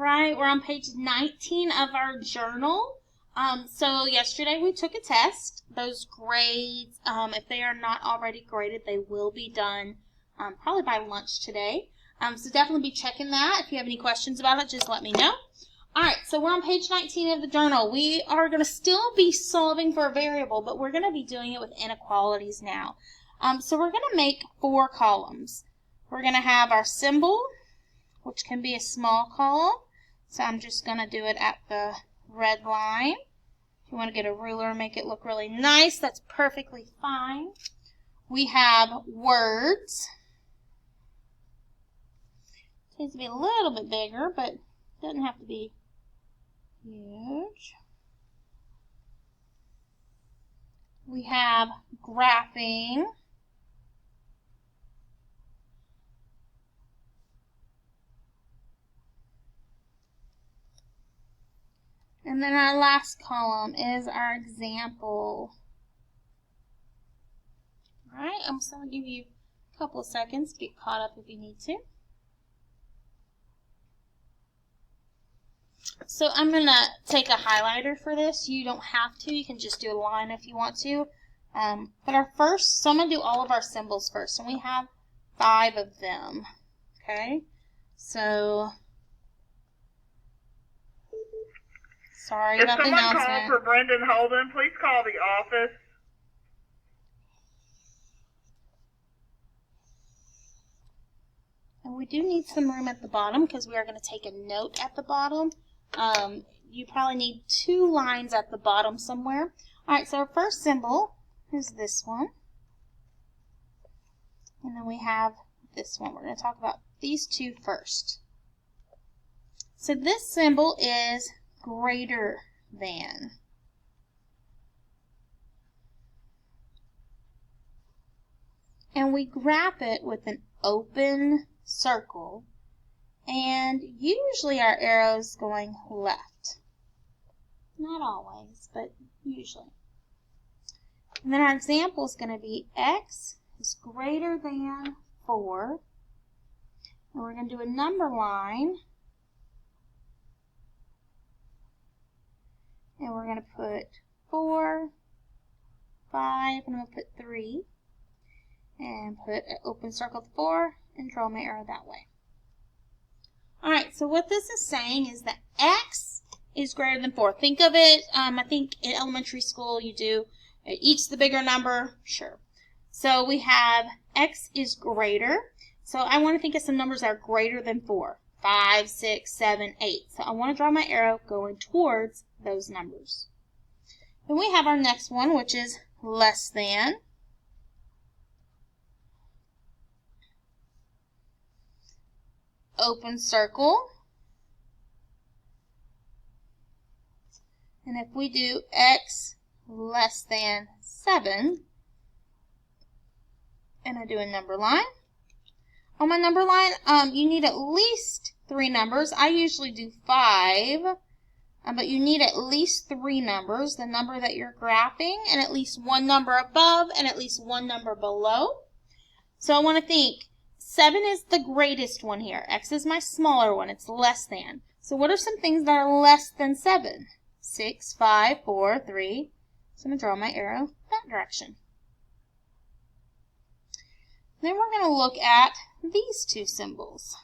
right, we're on page 19 of our journal. So yesterday we took a test. Those grades, if they are not already graded, they will be done probably by lunch today. So definitely be checking that. If you have any questions about it, just let me know. All right, so we're on page 19 of the journal. We are going to still be solving for a variable, but we're going to be doing it with inequalities now. So we're going to make 4 columns. We're going to have our symbol, which can be a small column. So I'm just going to do it at the red line. If you want to get a ruler and make it look really nice, that's perfectly fine. We have words. It needs to be a little bit bigger, but it doesn't have to be huge. We have graphing. And then our last column is our example. All right, I'm just going to give you a couple of seconds to get caught up if you need to. So I'm going to take a highlighter for this. You don't have to. You can just do a line if you want to. But I'm going to do all of our symbols first. And we have 5 of them. Okay? So, sorry about the announcement. If someone calls for Brendan Holden, please call the office. And we do need some room at the bottom because we are going to take a note at the bottom. You probably need 2 lines at the bottom somewhere. Alright, so our first symbol is this one. And then we have this one. We're going to talk about these 2 first. So this symbol is greater than. And we graph it with an open circle. And usually our arrow's going left. Not always, but usually. And then our example is going to be x is greater than 4. And we're going to do a number line. And we're going to put 4, 5, and I'm going to put 3. And put an open circle with 4 and draw my arrow that way. Alright, so what this is saying is that x is greater than 4. Think of it, I think in elementary school you do, each the bigger number, sure. So we have x is greater. So I want to think of some numbers that are greater than 4. 5, 6, 7, 8. So I want to draw my arrow going towards those numbers. Then we have our next one, which is less than. Open circle. And if we do x less than 7, and I do a number line. On my number line, you need at least 3 numbers. I usually do 5, but you need at least 3 numbers, the number that you're graphing, and at least 1 number above and at least 1 number below. So I want to think, 7 is the greatest one here. X is my smaller one. It's less than. So what are some things that are less than 7? 6, 5, 4, 3. So I'm going to draw my arrow that direction. Then we're going to look at these 2 symbols.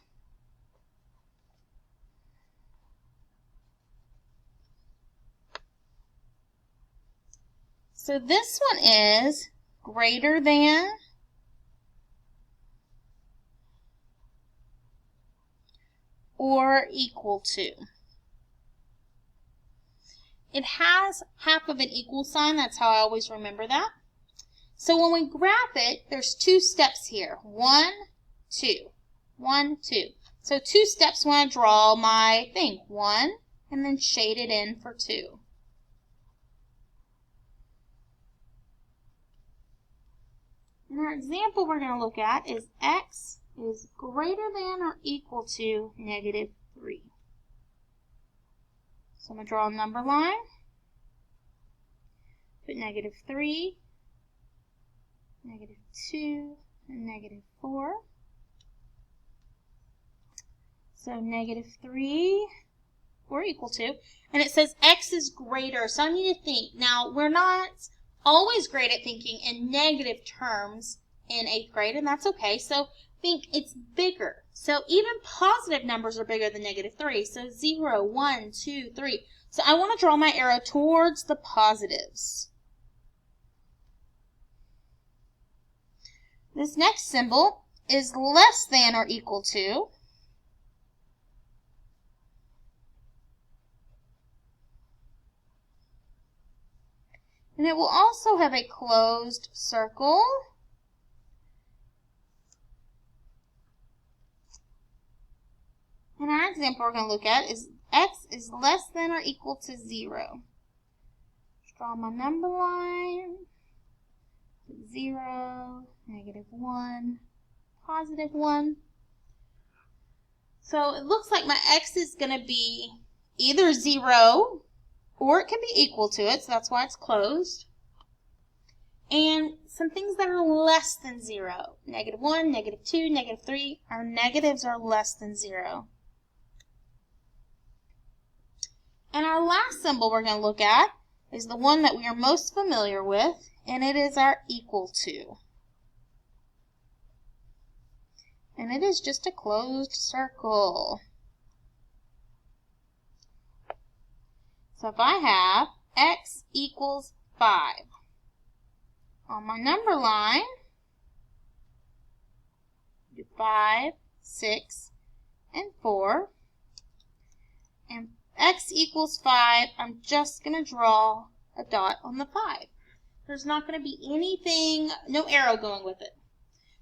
So this one is greater than or equal to. It has half of an equal sign. That's how I always remember that. So when we graph it, there's 2 steps here. 1, 2. 1, 2. So 2 steps when I draw my thing. 1, and then shade it in for 2. And our example we're going to look at is x is greater than or equal to negative 3. So I'm going to draw a number line, put negative 3, negative 2, and negative 4. So negative 3 or equal to, and it says x is greater. So I need to think. Now, we're not always great at thinking in negative terms in 8th grade, and that's okay. So think it's bigger. So even positive numbers are bigger than -3. So 0, 1, 2, 3. So I want to draw my arrow towards the positives. This next symbol is less than or equal to. And it will also have a closed circle. And our example we're going to look at is x is less than or equal to 0. Draw my number line. 0, -1, +1. So it looks like my x is going to be either 0 or it can be equal to it, so that's why it's closed. And some things that are less than 0. -1, -2, -3. Our negatives are less than 0. And our last symbol we're going to look at is the one that we are most familiar with, and it is our equal to. And it is just a closed circle. So if I have x equals 5, on my number line, do 5, 6, and 4. And x equals 5, I'm just going to draw a dot on the 5. There's not going to be anything, no arrow going with it.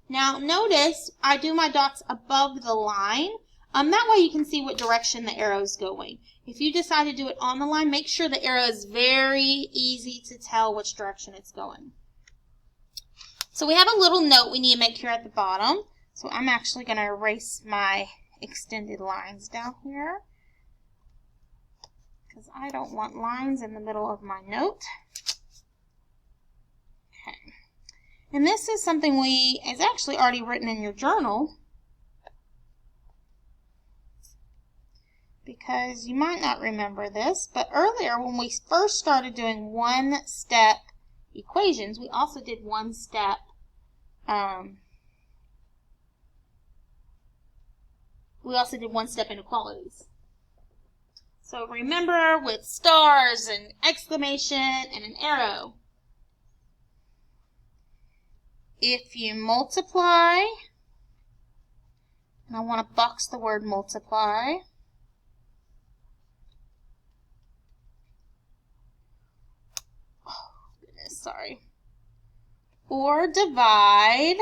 Now notice I do my dots above the line. That way you can see what direction the arrow is going. If you decide to do it on the line, make sure the arrow is very easy to tell which direction it's going. So we have a little note we need to make here at the bottom. So I'm actually going to erase my extended lines down here, because I don't want lines in the middle of my note. Okay. And this is something is actually already written in your journal, because you might not remember this, but earlier when we first started doing one-step equations, we also did one-step inequalities. So remember, with stars and exclamation and an arrow, if you multiply, and I want to box the word multiply, or divide,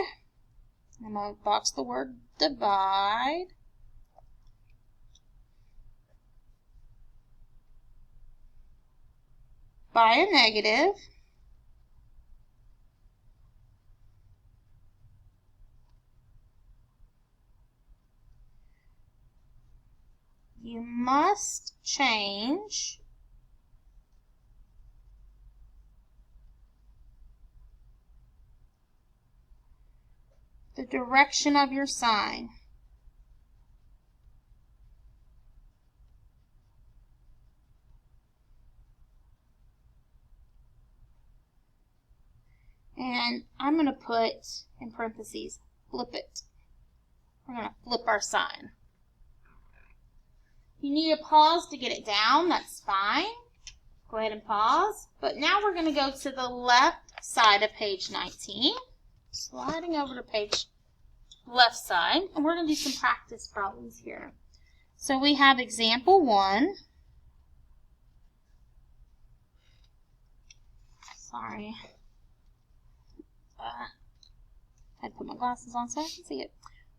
I'm going to box the word divide, by a negative, you must change the direction of your sign. And I'm going to put in parentheses, flip it. We're going to flip our sign. You need to pause to get it down, that's fine. Go ahead and pause. But now we're going to go to the left side of page 19. Sliding over to page left side, and we're going to do some practice problems here. So we have example 1. Sorry. I had to put my glasses on so I can see it.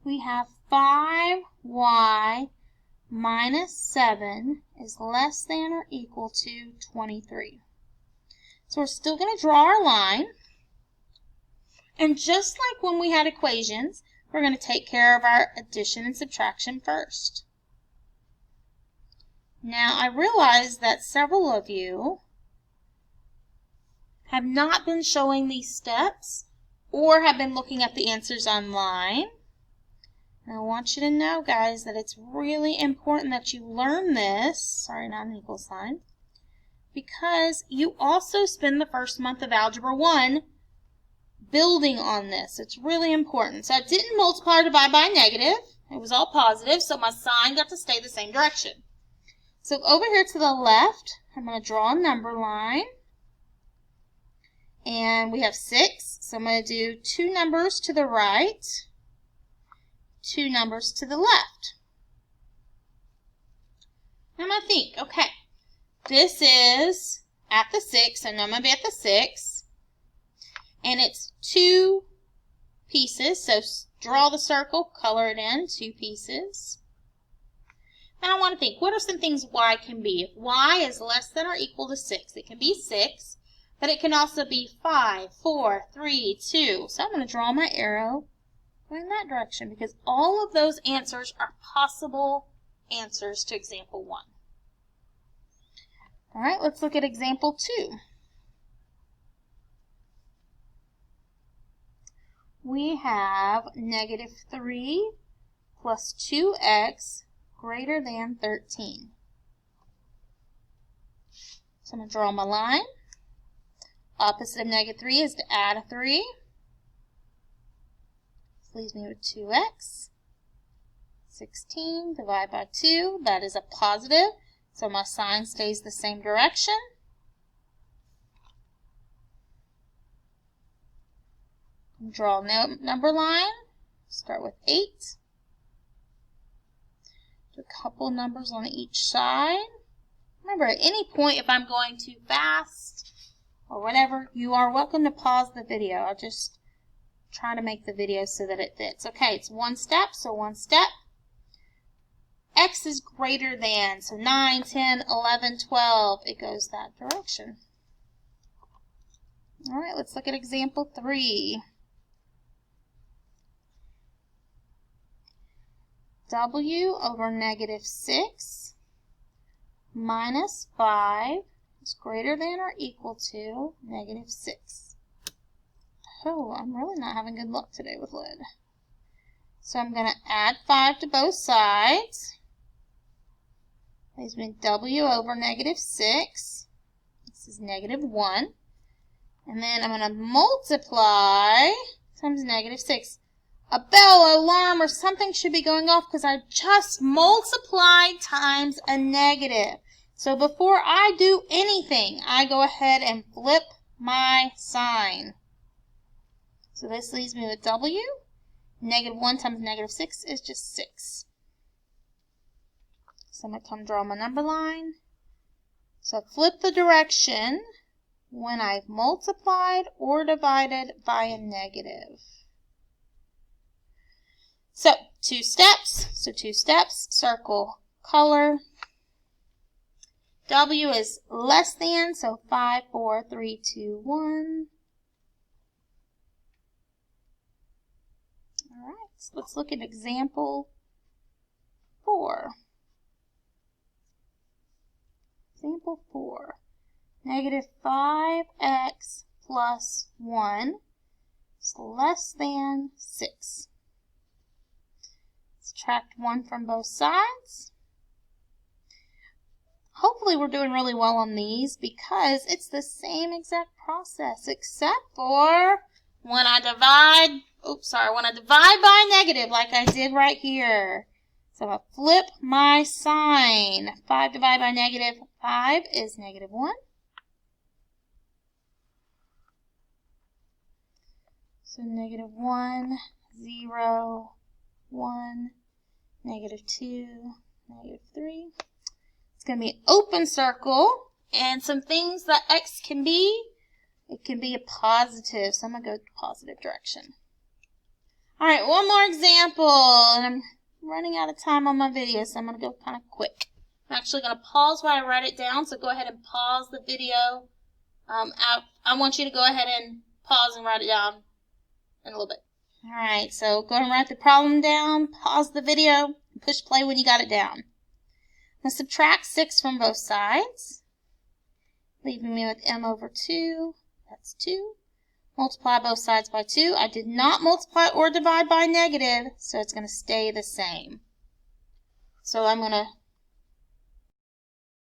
We have 5y minus 7 is less than or equal to 23. So we're still going to draw our line. And just like when we had equations, we're going to take care of our addition and subtraction first. Now, I realize that several of you have not been showing these steps or have been looking at the answers online. And I want you to know, guys, that it's really important that you learn this. Sorry, not an equal sign. Because you also spend the first month of Algebra 1 building on this. It's really important. So I didn't multiply or divide by a negative. It was all positive, so my sign got to stay the same direction. So over here to the left, I'm going to draw a number line. And we have 6, so I'm going to do 2 numbers to the right, 2 numbers to the left. I'm going to think, okay, this is at the 6, so now I'm going to be at the 6. And it's 2 pieces, so draw the circle, color it in, 2 pieces. And I want to think, what are some things y can be? If y is less than or equal to 6, it can be 6, but it can also be 5, 4, 3, 2. So I'm going to draw my arrow going in that direction because all of those answers are possible answers to example 1. All right, let's look at example 2. We have -3 plus 2x greater than 13. So I'm going to draw my line. Opposite of -3 is to add a 3. This leaves me with 2x. 16 divided by 2, that is a positive, so my sign stays the same direction. Draw a number line. Start with 8. Do a couple numbers on each side. Remember, at any point, if I'm going too fast or whatever, you are welcome to pause the video. I'll just try to make the video so that it fits. Okay, it's 1 step, so 1 step. X is greater than, so 9, 10, 11, 12. It goes that direction. All right, let's look at example 3. W over -6 minus 5 is greater than or equal to -6. Oh, I'm really not having good luck today with lid. So I'm going to add 5 to both sides. Leaves me W over -6. This is -1. And then I'm going to multiply times -6. A bell, alarm, or something should be going off because I just multiplied times a negative. So before I do anything, I go ahead and flip my sign. So this leaves me with W. -1 times -6 is just 6. So I'm going to come draw my number line. So flip the direction when I've multiplied or divided by a negative. So 2 steps. So 2 steps, circle, color. W is less than, so 5, 4, 3, 2, 1. All right, so let's look at example 4. Example 4. -5x plus 1 is less than 6. Subtract 1 from both sides. Hopefully we're doing really well on these because it's the same exact process except for when I divide, when I divide by a negative like I did right here. So I flip my sign. 5 divided by -5 is -1. So -1, 0, 1, -2, -3. It's going to be an open circle. And some things that X can be, it can be a positive. So I'm going to go the positive direction. All right, one more example. And I'm running out of time on my video, so I'm going to go kind of quick. I'm actually going to pause while I write it down. So go ahead and pause the video. I want you to go ahead and pause and write it down in a little bit. All right, so go ahead and write the problem down, pause the video, and push play when you got it down. Now subtract 6 from both sides, leaving me with m over 2, that's 2, multiply both sides by 2. I did not multiply or divide by negative, so it's going to stay the same. So I'm going to